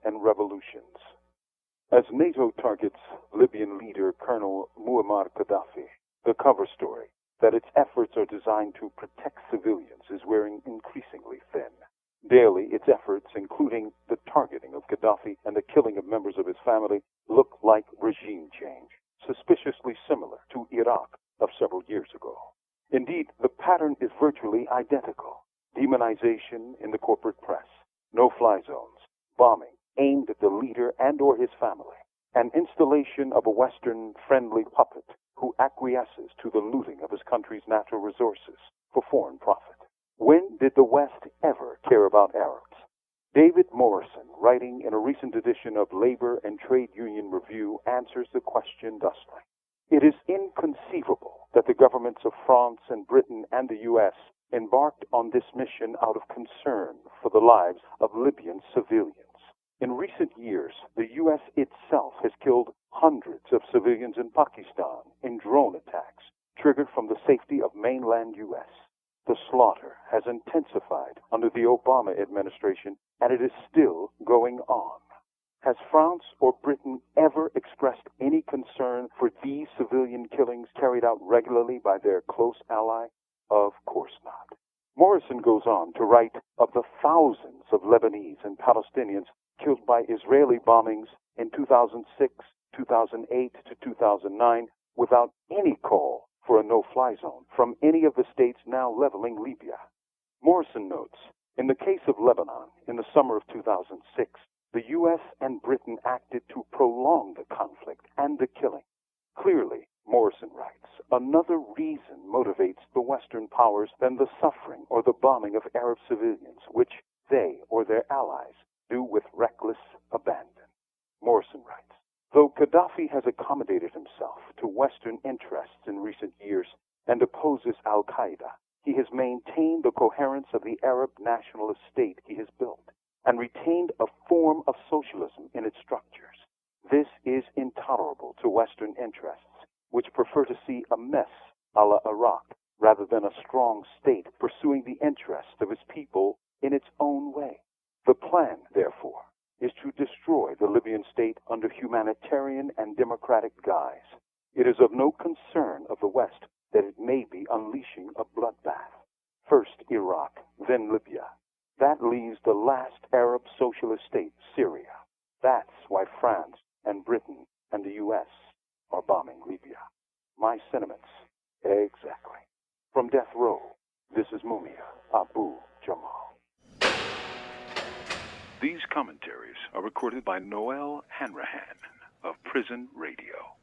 and revolutions. As NATO targets Libyan leader Colonel Muammar Gaddafi, the cover story that its efforts are designed to protect civilians is wearing increasingly thin. Daily, its efforts, including the targeting of Gaddafi and the killing of members of his family, look like regime change, suspiciously similar to Iraq of several years ago. Indeed, the pattern is virtually identical. Demonization in the corporate press, no-fly zones, bombing aimed at the leader and or his family, and installation of a Western-friendly puppet who acquiesces to the looting of his country's natural resources for foreign profit. When did the West ever care about Arabs? David Morrison, writing in a recent edition of Labor and Trade Union Review, answers the question thusly. It is inconceivable that the governments of France and Britain and the U.S. embarked on this mission out of concern for the lives of Libyan civilians. In recent years, the U.S. itself has killed hundreds of civilians in Pakistan in drone attacks triggered from the safety of mainland U.S. The slaughter has intensified under the Obama administration, and it is still going on. Has France or Britain ever expressed any concern for these civilian killings carried out regularly by their close ally? Of course not. Morrison goes on to write of the thousands of Lebanese and Palestinians killed by Israeli bombings in 2006, 2008 to 2009 without any call for a no-fly zone from any of the states now leveling Libya. Morrison notes, in the case of Lebanon, in the summer of 2006, the U.S. and Britain acted to prolong the conflict and the killing. Clearly, Morrison writes, another reason motivates the Western powers than the suffering or the bombing of Arab civilians, which they or their allies do with reckless abandon. Morrison writes, though Gaddafi has accommodated himself to Western interests in recent years and opposes al-Qaeda, he has maintained the coherence of the Arab nationalist state he has built and retained a form of socialism in its structures. This is intolerable to Western interests, which prefer to see a mess a la Iraq rather than a strong state pursuing the interests of its people in its own way. The plan, therefore, is to destroy the Libyan state under humanitarian and democratic guise. It is of no concern of the West that it may be unleashing a bloodbath. First Iraq, then Libya. That leaves the last Arab socialist state, Syria. That's why France and Britain and the U.S. are bombing Libya. My sentiments, exactly. From Death Row, this is Mumia, Abu Jamal. These commentaries are recorded by Noel Hanrahan of Prison Radio.